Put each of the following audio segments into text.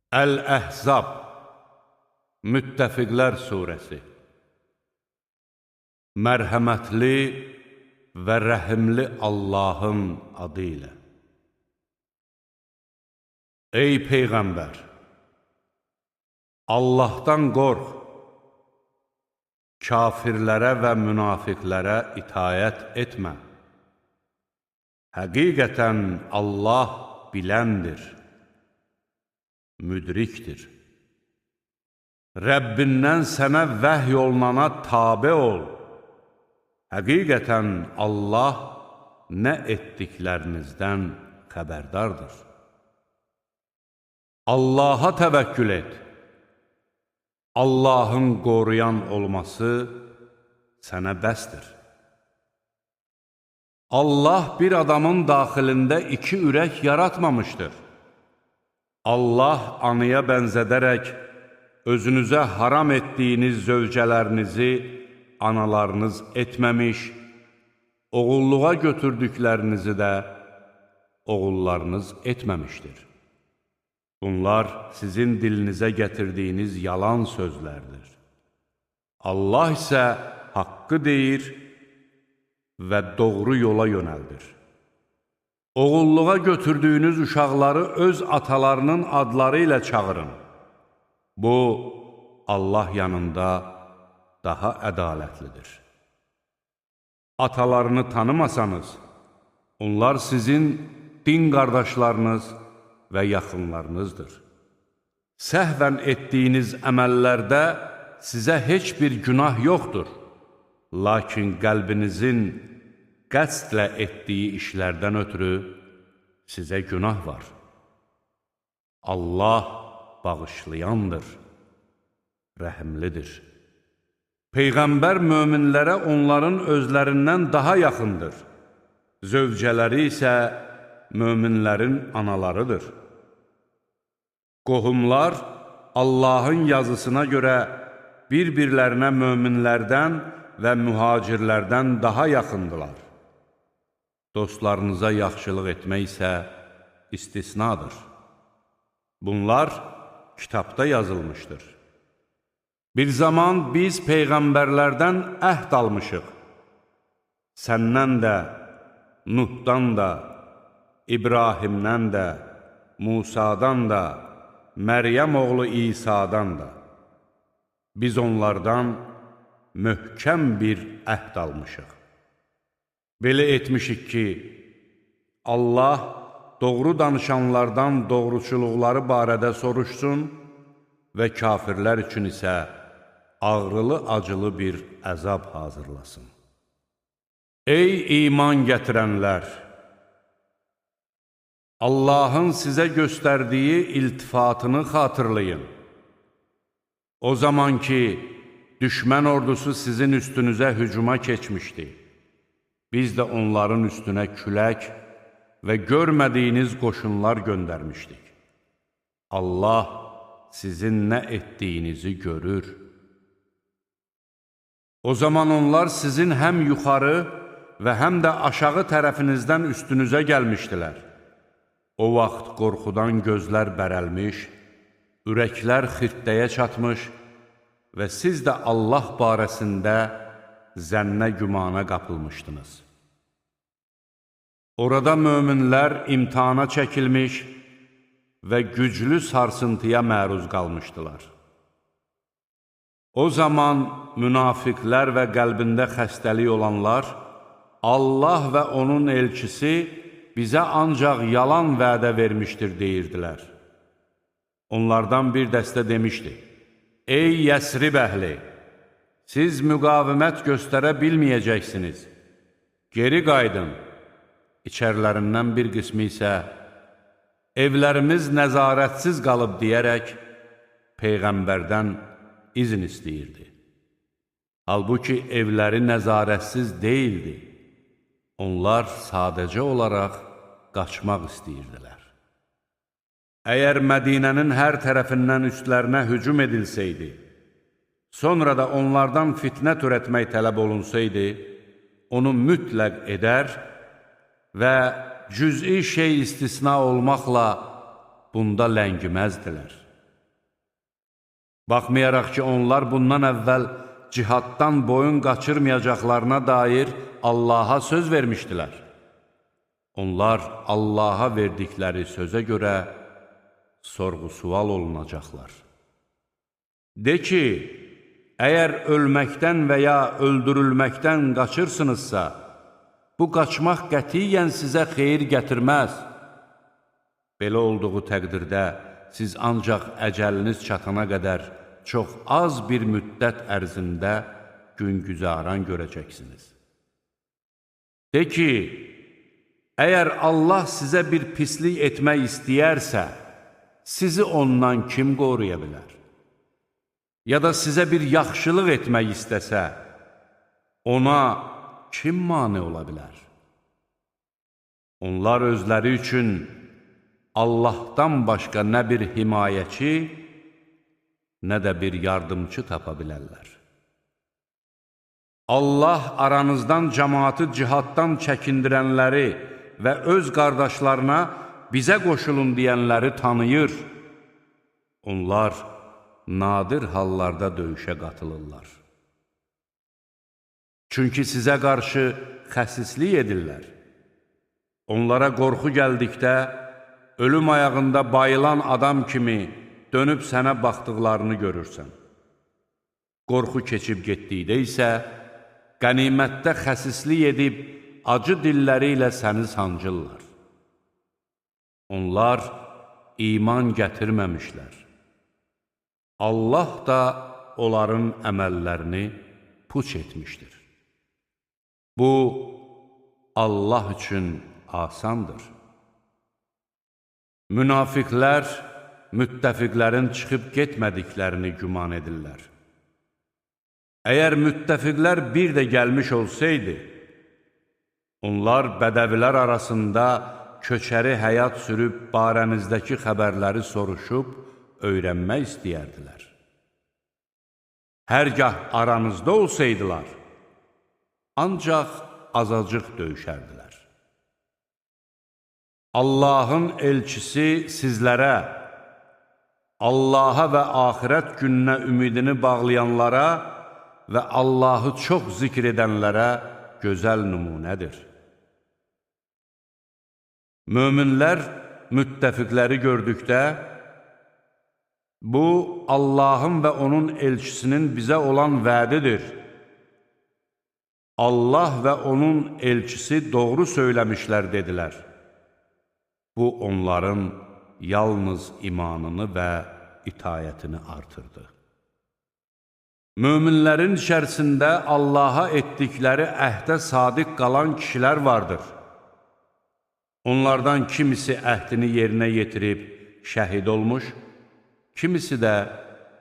Əl-Əhzab Müttəfiqlər Suresi Mərhəmətli və rəhimli Allahın adı ilə. Ey Peyğəmbər! Allahdan qorx, kafirlərə və münafiqlərə itayət etmə. Həqiqətən Allah biləndir, müdrikdir. Rəbbindən sənə vəhy olunana tabe ol. Həqiqətən Allah nə etdiklərinizdən xəbərdardır. Allaha təvəkkül et. Allahın qoruyan olması sənə bəsdir. Allah bir adamın daxilində iki ürək yaratmamışdır. Allah anıya bənzədərək özünüzə haram etdiyiniz zövcələrinizi analarınız etməmiş, oğulluğa götürdüklərinizi də oğullarınız etməmişdir. Bunlar sizin dilinizə gətirdiyiniz yalan sözlərdir. Allah isə haqqı deyir və doğru yola yönəldir. Oğulluğa götürdüyünüz uşaqları öz atalarının adları ilə çağırın. Bu, Allah yanında daha ədalətlidir. Atalarını tanımasanız, onlar sizin din qardaşlarınız və yaxınlarınızdır. Səhvən etdiyiniz əməllərdə sizə heç bir günah yoxdur. Lakin qəlbinizin qəsdlə etdiyi işlərdən ötürü sizə günah var. Allah bağışlayandır, rəhimlidir. Peyğəmbər möminlərə onların özlərindən daha yaxındır. Zövcələri isə möminlərin analarıdır. Qohumlar Allahın yazısına görə bir-birlərinə möminlərdən və mühacirlərdən daha yaxındılar. Dostlarınıza yaxşılıq etmək isə istisnadır. Bunlar kitabda yazılmışdır. Bir zaman biz peyğəmbərlərdən əhd almışıq. Səndən də, Nuhdan da, İbrahimdən də, Musadan da, Məryəm oğlu İsa'dan da. Biz onlardan möhkəm bir əhd almışıq. Belə etmişik ki, Allah doğru danışanlardan doğruçuluqları barədə soruşsun və kafirlər üçün isə ağrılı-acılı bir əzab hazırlasın. Ey iman gətirənlər! Allahın sizə göstərdiyi iltifatını xatırlayın. O zaman ki, düşmən ordusu sizin üstünüzə hücuma keçmişdi. Biz də onların üstünə külək və görmədiyiniz qoşunlar göndərmişdik. Allah sizin nə etdiyinizi görür. O zaman onlar sizin həm yuxarı və həm də aşağı tərəfinizdən üstünüzə gəlmişdilər. O vaxt qorxudan gözlər bərəlmiş, ürəklər xirtdəyə çatmış və siz də Allah barəsində zənnə gümana qapılmışdınız. Orada möminlər imtihana çəkilmiş və güclü sarsıntıya məruz qalmışdılar. O zaman münafiqlər və qəlbində xəstəlik olanlar Allah və onun elçisi bizə ancaq yalan vədə vermişdir deyirdilər. Onlardan bir dəstə demişdi: Ey Yəsrib əhli! Siz müqavimət göstərə bilməyəcəksiniz. Geri qaydın. İçərilərindən bir qismi isə evlərimiz nəzarətsiz qalıb deyərək Peyğəmbərdən izin istəyirdi. Halbuki evləri nəzarətsiz deyildi. Onlar sadəcə olaraq qaçmaq istəyirdilər. Əgər Mədinənin hər tərəfindən üstlərinə hücum edilsəydi, sonra da onlardan fitnə törətmək tələb olunsaydı, onu mütləq edər və cüz'i şey istisna olmaqla bunda ləngiməzdilər. Baxmayaraq ki, onlar bundan əvvəl cihaddan boyun qaçırmayacaqlarına dair Allaha söz vermişdilər. Onlar Allaha verdikləri sözə görə sorğu-sual olunacaqlar. De ki, əgər ölməkdən və ya öldürülməkdən qaçırsınızsa, bu qaçmaq qətiyyən sizə xeyir gətirməz. Belə olduğu təqdirdə siz ancaq əcəliniz çatana qədər çox az bir müddət ərzində gün-güzaran görəcəksiniz. De ki, əgər Allah sizə bir pislik etmək istəyərsə, sizi ondan kim qoruya bilər? Ya da sizə bir yaxşılıq etmək istəsə, ona kim mane ola bilər? Onlar özləri üçün Allahdan başqa nə bir himayəçi, nə də bir yardımcı tapa bilərlər. Allah aranızdan cəmaatı cihaddan çəkindirənləri və öz qardaşlarına bizə qoşulun deyənləri tanıyır. Onlar nadir hallarda döyüşə qatılırlar. Çünki sizə qarşı xəsislik edirlər. Onlara qorxu gəldikdə, ölüm ayağında bayılan adam kimi dönüb sənə baxdıqlarını görürsən. Qorxu keçib getdikdə isə, qənimətdə xəsislik edib, acı dilləri ilə səni sancırlar. Onlar iman gətirməmişlər. Allah da onların əməllərini puç etmişdir. Bu, Allah üçün asandır. Münafiqlər, müttəfiqlərin çıxıb getmədiklərini güman edirlər. Əgər müttəfiqlər bir də gəlmiş olsaydı, onlar bədəvilər arasında köçəri həyat sürüb barənizdəki xəbərləri soruşub, öyrənmək istəyərdilər. Hərgah aranızda olsaydılar, ancaq azacıq döyüşərdilər. Allahın elçisi sizlərə, Allaha və axirət gününə ümidini bağlayanlara və Allahı çox zikr edənlərə gözəl nümunədir. Möminlər müttəfiqləri gördükdə, bu, Allahın və onun elçisinin bizə olan vədidir. Allah və onun elçisi doğru söyləmişlər, dedilər. Bu, onların yalnız imanını və itayətini artırdı. Möminlərin içərisində Allaha etdikləri əhdə sadiq qalan kişilər vardır. Onlardan kimisi əhdini yerinə yetirib şəhid olmuş, kimisi də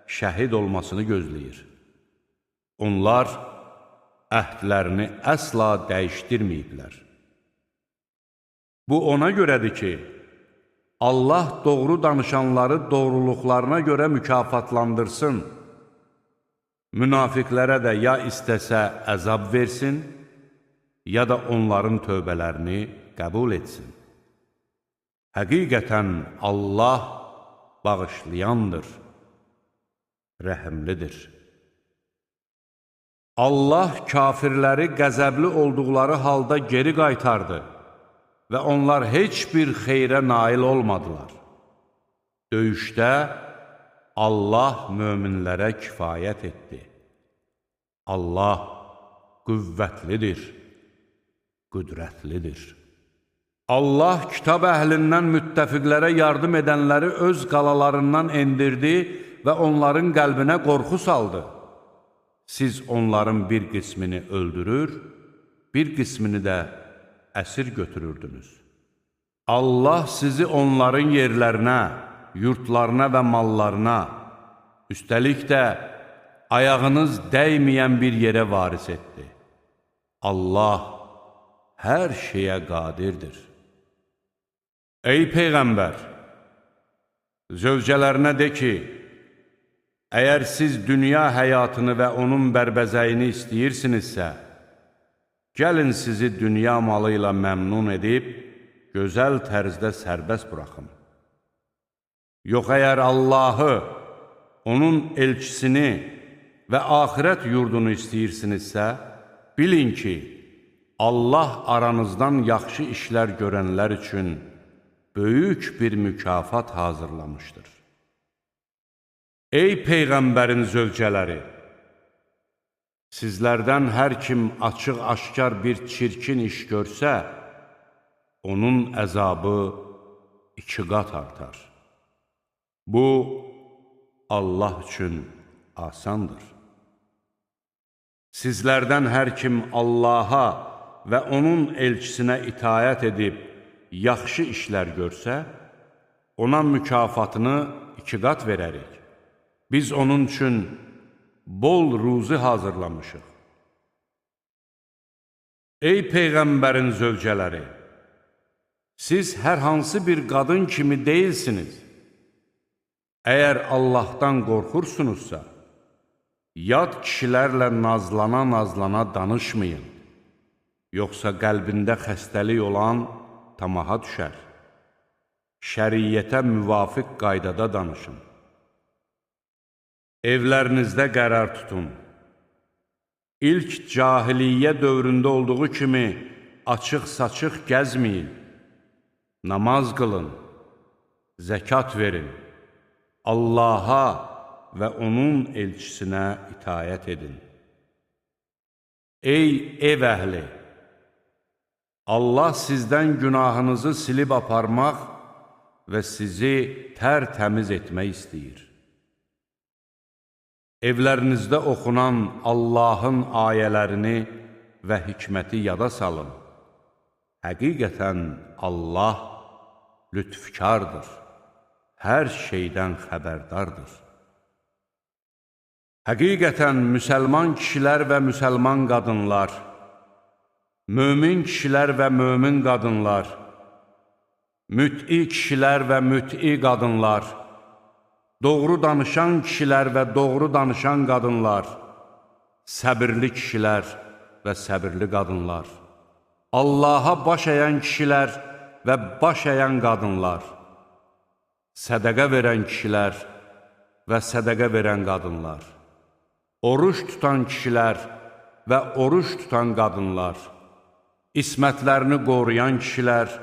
şəhid olmasını gözləyir. Onlar əhdlərini əsla dəyişdirməyiblər. Bu ona görədir ki, Allah doğru danışanları doğruluqlarına görə mükafatlandırsın. Münafiqlərə də ya istəsə əzab versin, ya da onların tövbələrini qəbul etsin. Həqiqətən Allah bağışlayandır, rəhimlidir. Allah kafirləri qəzəbli olduqları halda geri qaytardı və onlar heç bir xeyrə nail olmadılar. Döyüşdə Allah möminlərə kifayət etdi. Allah qüvvətlidir, qüdrətlidir. Allah kitab əhlindən müttəfiqlərə yardım edənləri öz qalalarından endirdi və onların qəlbinə qorxu saldı. Siz onların bir qismini öldürür, bir qismini də əsir götürürdünüz. Allah sizi onların yerlərinə, yurtlarına və mallarına, üstəlik də ayağınız dəyməyən bir yerə varis etdi. Allah hər şeyə qadirdir. Ey Peyğəmbər! Zövcələrinə de ki, əgər siz dünya həyatını və onun bərbəzəyini istəyirsinizsə, gəlin sizi dünya malı ilə məmnun edib, gözəl tərzdə sərbəst buraxın. Yox, əgər Allahı, onun elçisini və axirət yurdunu istəyirsinizsə, bilin ki, Allah aranızdan yaxşı işlər görənlər üçün böyük bir mükafat hazırlamışdır. Ey Peyğəmbərin zövcələri! Sizlərdən hər kim açıq-aşkar bir çirkin iş görsə, onun əzabı 2 qat artar. Bu, Allah üçün asandır. Sizlərdən hər kim Allaha və onun elçisinə itayət edib, yaxşı işlər görsə, ona mükafatını 2 qat verərik. Biz onun üçün bol ruzi hazırlamışıq. Ey Peyğəmbərin zövcələri! Siz hər hansı bir qadın kimi deyilsiniz. Əgər Allahdan qorxursunuzsa, yad kişilərlə nazlana-nazlana danışmayın. Yoxsa qəlbində xəstəlik olan tamaha düşər. Şəriyyətə müvafiq qaydada danışın. Evlərinizdə qərar tutun. İlk cahiliyyə dövründə olduğu kimi açıq-saçıq gəzməyin. Namaz qılın, zəkat verin. Allaha və onun elçisinə itayət edin. Ey ev əhli! Allah sizdən günahınızı silib aparmaq və sizi tərtəmiz etmək istəyir. Evlərinizdə oxunan Allahın ayələrini və hikməti yada salın. Həqiqətən Allah lütfkardır, hər şeydən xəbərdardır. Həqiqətən müsəlman kişilər və müsəlman qadınlar, mömin kişilər və mömin qadınlar, müt'i kişilər və müt'i qadınlar, doğru danışan kişilər və doğru danışan qadınlar, səbirli kişilər və səbirli qadınlar, Allaha baş əyən kişilər və baş əyən qadınlar, sədəqə verən kişilər və sədəqə verən qadınlar, oruç tutan kişilər və oruç tutan qadınlar, ismətlərini qoruyan kişilər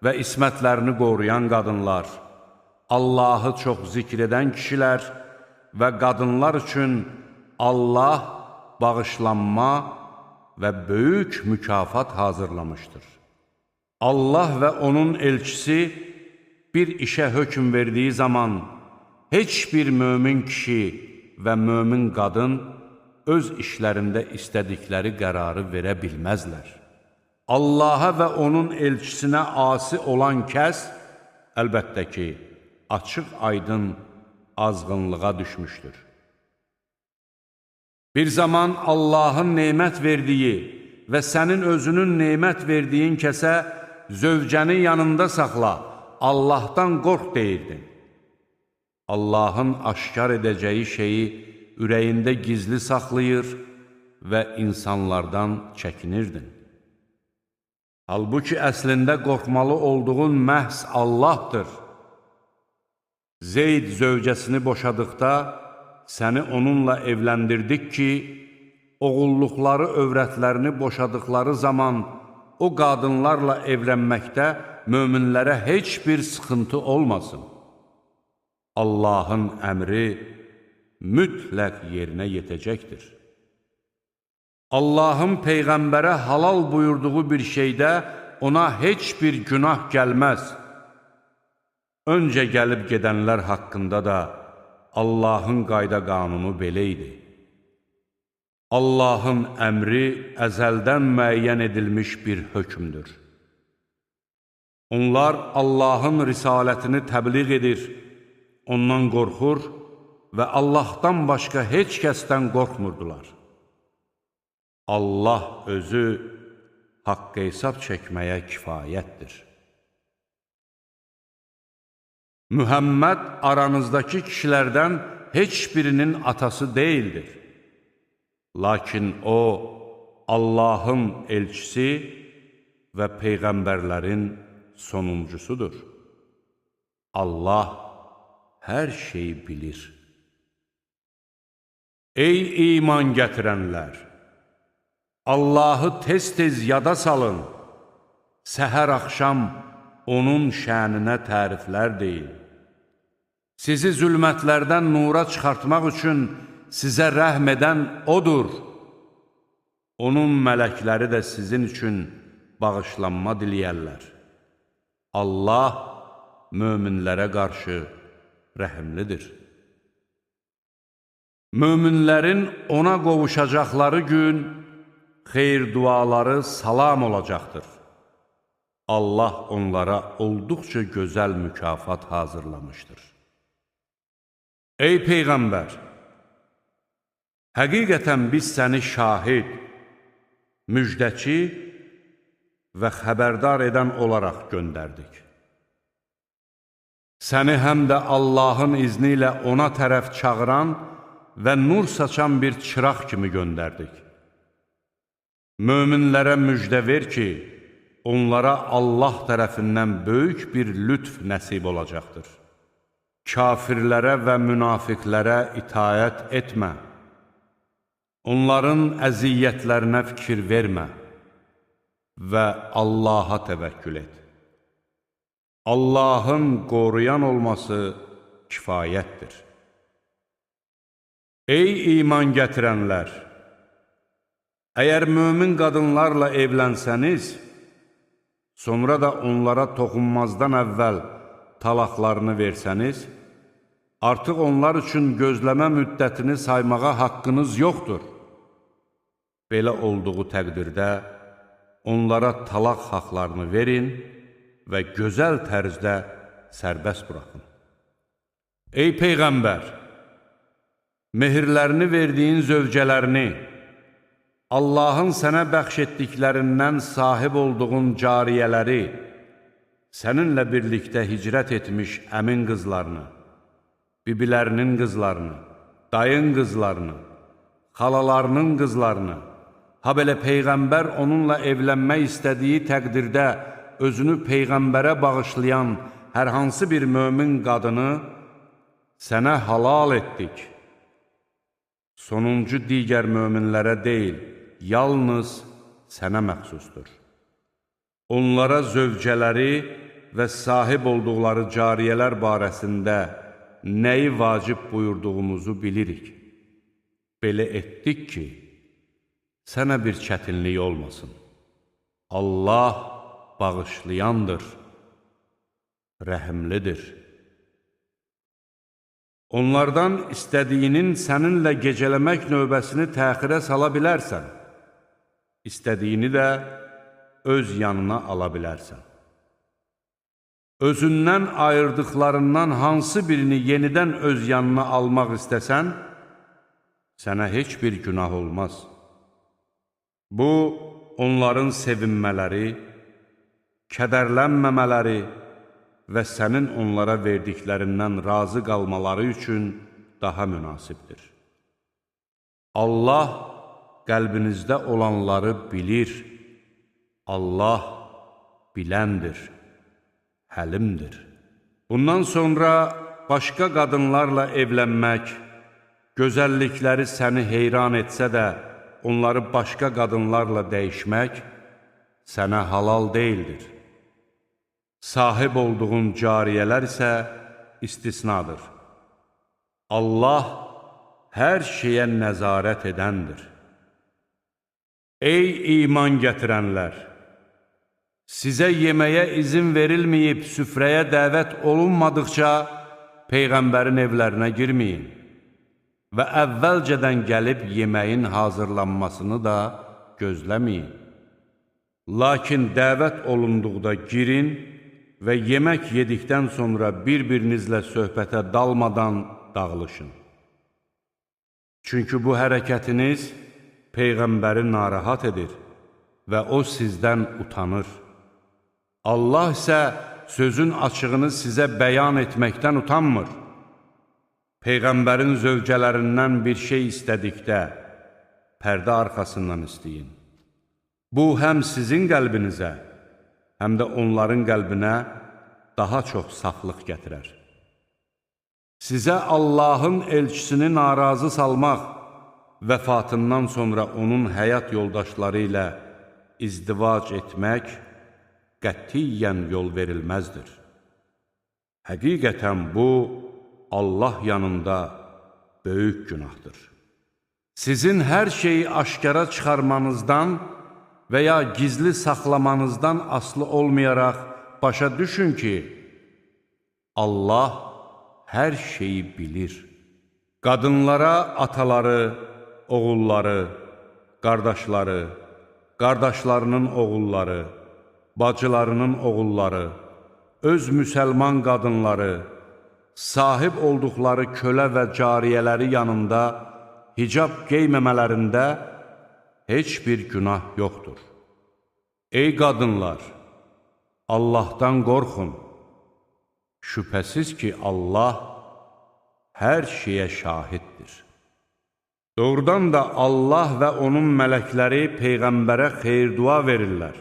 və ismətlərini qoruyan qadınlar, Allahı çox zikr edən kişilər və qadınlar üçün Allah bağışlanma və böyük mükafat hazırlamışdır. Allah və onun elçisi bir işə hökm verdiyi zaman heç bir mömin kişi və mömin qadın öz işlərində istədikləri qərarı verə bilməzlər. Allaha və onun elçisinə asi olan kəs, əlbəttə ki, açıq-aydın azğınlığa düşmüşdür. Bir zaman Allahın nemət verdiyi və sənin özünün nemət verdiyin kəsə zövcəni yanında saxla, Allahdan qorx deyirdin. Allahın aşkar edəcəyi şeyi ürəyində gizli saxlayır və insanlardan çəkinirdin. Halbuki əslində qorxmalı olduğun məhz Allahdır. Zeyd zövcəsini boşadıqda səni onunla evləndirdik ki, oğulluqları övrətlərini boşadıqları zaman o qadınlarla evlənməkdə möminlərə heç bir sıxıntı olmasın. Allahın əmri mütləq yerinə yetəcəkdir. Allahın Peyğəmbərə halal buyurduğu bir şeydə ona heç bir günah gəlməz. Öncə gəlib gedənlər haqqında da Allahın qayda qanunu belə idi. Allahın əmri əzəldən müəyyən edilmiş bir hökmdür. Onlar Allahın risalətini təbliğ edir, ondan qorxur və Allahdan başqa heç kəsdən qorxmurdular. Allah özü haqq hesab çəkməyə kifayətdir. Mühəmməd aranızdakı kişilərdən heç birinin atası deyildir. Lakin o, Allahın elçisi və peyğəmbərlərin sonuncusudur. Allah hər şeyi bilir. Ey iman gətirənlər! Allahı tez-tez yada salın, səhər-axşam onun şəninə təriflər deyin. Sizi zülmətlərdən nura çıxartmaq üçün sizə rəhm edən O'dur. Onun mələkləri də sizin üçün bağışlanma diləyərlər. Allah möminlərə qarşı rəhimlidir. Möminlərin ona qovuşacaqları gün xeyir duaları salam olacaqdır. Allah onlara olduqca gözəl mükafat hazırlamışdır. Ey Peyğəmbər! Həqiqətən biz səni şahid, müjdəçi və xəbərdar edən olaraq göndərdik. Səni həm də Allahın izni ilə ona tərəf çağıran və nur saçan bir çıraq kimi göndərdik. Möminlərə müjdə ver ki, onlara Allah tərəfindən böyük bir lütf nəsib olacaqdır. Kafirlərə və münafiqlərə itayət etmə. Onların əziyyətlərinə fikir vermə və Allaha təvəkkül et. Allahın qoruyan olması kifayətdir. Ey iman gətirənlər! Əgər mömin qadınlarla evlənsəniz, sonra da onlara toxunmazdan əvvəl talaqlarını versəniz, artıq onlar üçün gözləmə müddətini saymağa haqqınız yoxdur. Belə olduğu təqdirdə onlara talaq haqlarını verin və gözəl tərzdə sərbəst buraxın. Ey Peyğəmbər! Mehirlərini verdiyin zövcələrini, Allahın sənə bəxş etdiklərindən sahib olduğun cariyələri, səninlə birlikdə hicrət etmiş əmin qızlarını, bibilərinin qızlarını, dayın qızlarını, xalalarının qızlarını, ha belə Peyğəmbər onunla evlənmək istədiyi təqdirdə özünü Peyğəmbərə bağışlayan hər hansı bir mömin qadını sənə halal etdik. Sonuncu digər möminlərə deyil, yalnız sənə məxsusdur. Onlara zövcələri və sahib olduqları cariyələr barəsində nəyi vacib buyurduğumuzu bilirik. Belə etdik ki, sənə bir çətinlik olmasın. Allah bağışlayandır, rəhimlidir. Onlardan istədiyinin səninlə gecələmək növbəsini təxirə sala bilərsən, istədiyini də öz yanına ala bilərsən. Özündən ayırdıqlarından hansı birini yenidən öz yanına almaq istəsən, sənə heç bir günah olmaz. Bu, onların sevinmələri, kədərlənməmələri və sənin onlara verdiklərindən razı qalmaları üçün daha münasibdir. Allah qəlbinizdə olanları bilir. Allah biləndir, həlimdir. Bundan sonra başqa qadınlarla evlənmək, gözəllikləri səni heyran etsə də, onları başqa qadınlarla dəyişmək sənə halal deyildir. Sahib olduğun cariyələr isə istisnadır. Allah hər şeyə nəzarət edəndir. Ey iman gətirənlər! Sizə yeməyə izin verilməyib süfrəyə dəvət olunmadıqca Peyğəmbərin evlərinə girməyin və əvvəlcədən gəlib yeməyin hazırlanmasını da gözləməyin. Lakin dəvət olunduqda girin və yemək yedikdən sonra bir-birinizlə söhbətə dalmadan dağılışın. Çünki bu hərəkətiniz Peyğəmbəri narahat edir və o sizdən utanır. Allah isə sözün açığını sizə bəyan etməkdən utanmır. Peyğəmbərin zövcələrindən bir şey istədikdə, pərdə arxasından istəyin. Bu, həm sizin qəlbinizə, həm də onların qəlbinə daha çox saflıq gətirər. Sizə Allahın elçisini narazı salmaq vəfatından sonra onun həyat yoldaşları ilə izdivac etmək qətiyyən yol verilməzdir. Həqiqətən bu, Allah yanında böyük günahdır. Sizin hər şeyi aşkara çıxarmanızdan və ya gizli saxlamanızdan asılı olmayaraq başa düşün ki, Allah hər şeyi bilir. Qadınlara ataları, oğulları, qardaşları, qardaşlarının oğulları, bacılarının oğulları, öz müsəlman qadınları, sahib olduqları kölə və cariyələri yanında hicab qeyməmələrində heç bir günah yoxdur. Ey qadınlar, Allahdan qorxun. Şübhəsiz ki, Allah hər şeyə şahiddir. Doğrudan da Allah və onun mələkləri Peyğəmbərə xeyir-dua verirlər.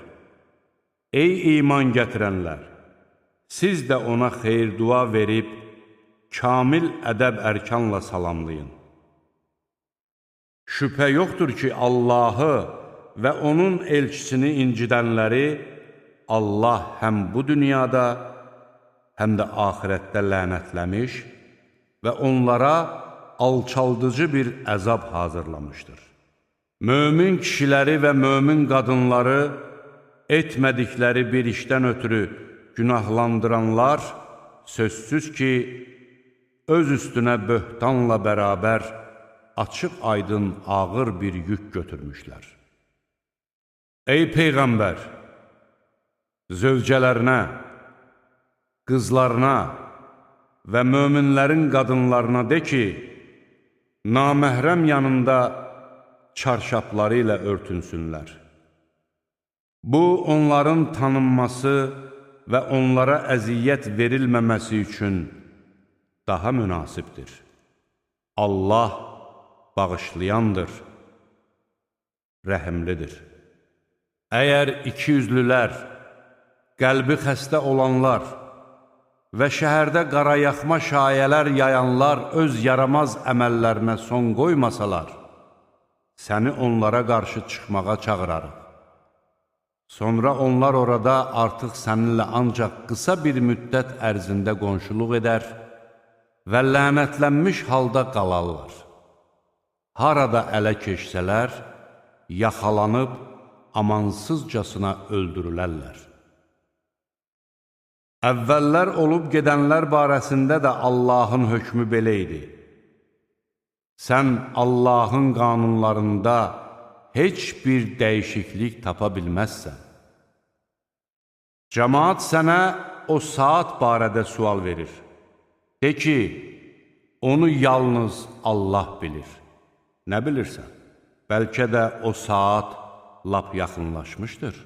Ey iman gətirənlər! Siz də ona xeyir-dua verib, kamil ədəb-ərkanla salamlayın. Şübhə yoxdur ki, Allahı və onun elçisini incidənləri Allah həm bu dünyada, həm də axirətdə lənətləmiş və onlara alçaldıcı bir əzab hazırlamışdır. Mömin kişiləri və mömin qadınları etmədikləri bir işdən ötürü günahlandıranlar sözsüz ki, öz üstünə böhtanla bərabər açıq-aydın ağır bir yük götürmüşlər. Ey Peyğəmbər! Zövcələrinə, qızlarına və möminlərin qadınlarına de ki, naməhrəm yanında çarşapları ilə örtünsünlər. Bu, onların tanınması və onlara əziyyət verilməməsi üçün daha münasibdir. Allah bağışlayandır, rəhimlidir. Əgər ikiyüzlülər, qəlbi xəstə olanlar və şəhərdə qarayaxma şayələr yayanlar öz yaramaz əməllərinə son qoymasalar, səni onlara qarşı çıxmağa çağırarıq. Sonra onlar orada artıq səninlə ancaq qısa bir müddət ərzində qonşuluq edər və lənətlənmiş halda qalarlar. Harada ələ keçsələr, yaxalanıb amansızcasına öldürülərlər. Əvvəllər olub gedənlər barəsində də Allahın hökmü belə idi. Sən Allahın qanunlarında heç bir dəyişiklik tapa bilməzsən. Cəmaat sənə o saat barədə sual verir. De ki, onu yalnız Allah bilir. Nə bilirsən? Bəlkə də o saat lap yaxınlaşmışdır.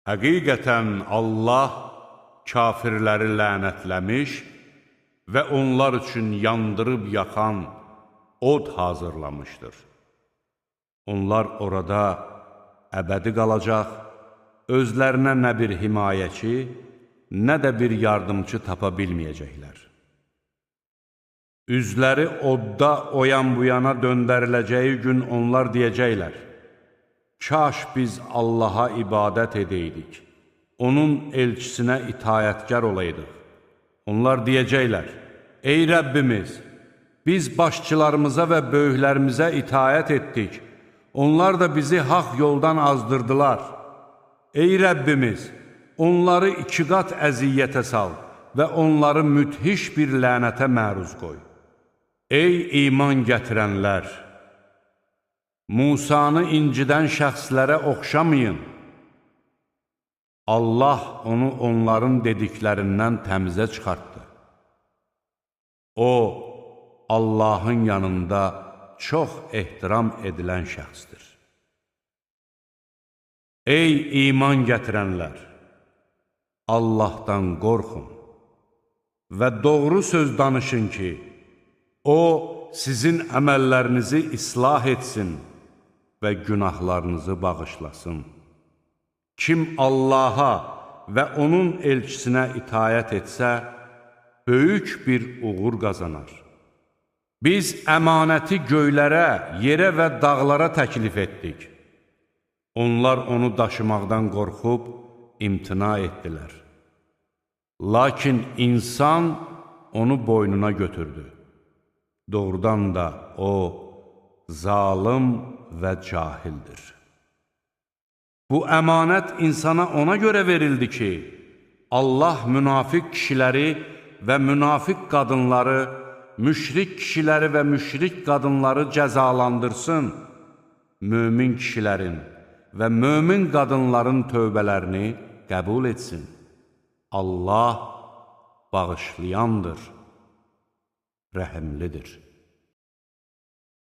Həqiqətən Allah kafirləri lənətləmiş və onlar üçün yandırıb yaxan od hazırlamışdır. Onlar orada əbədi qalacaq, özlərinə nə bir himayəçi, nə də bir yardımcı tapa bilməyəcəklər. Üzləri odda oyan bu yana döndəriləcəyi gün onlar deyəcəklər, kaş biz Allaha ibadət edəydik, onun elçisinə itayətkar olaydıq. Onlar deyəcəklər, ey Rəbbimiz, biz başçılarımıza və böyüklərimizə itayət etdik, onlar da bizi haqq yoldan azdırdılar. Ey Rəbbimiz, onları 2 qat əziyyətə sal və onları müthiş bir lənətə məruz qoy. Ey iman gətirənlər! Musanı incidən şəxslərə oxşamayın. Allah onu onların dediklərindən təmizə çıxartdı. O, Allahın yanında çox ehtiram edilən şəxsdir. Ey iman gətirənlər! Allahdan qorxun və doğru söz danışın ki, O, sizin əməllərinizi islah etsin və günahlarınızı bağışlasın. Kim Allaha və onun elçisinə itayət etsə, böyük bir uğur qazanar. Biz əmanəti göylərə, yerə və dağlara təklif etdik. Onlar onu daşımaqdan qorxub imtina etdilər. Lakin insan onu boynuna götürdü. Doğrudan da o, zalım və cahildir. Bu əmanət insana ona görə verildi ki, Allah münafiq kişiləri və münafiq qadınları, müşrik kişiləri və müşrik qadınları cəzalandırsın, mömin kişilərin və mömin qadınların tövbələrini qəbul etsin. Allah bağışlayandır, rəhimlidir.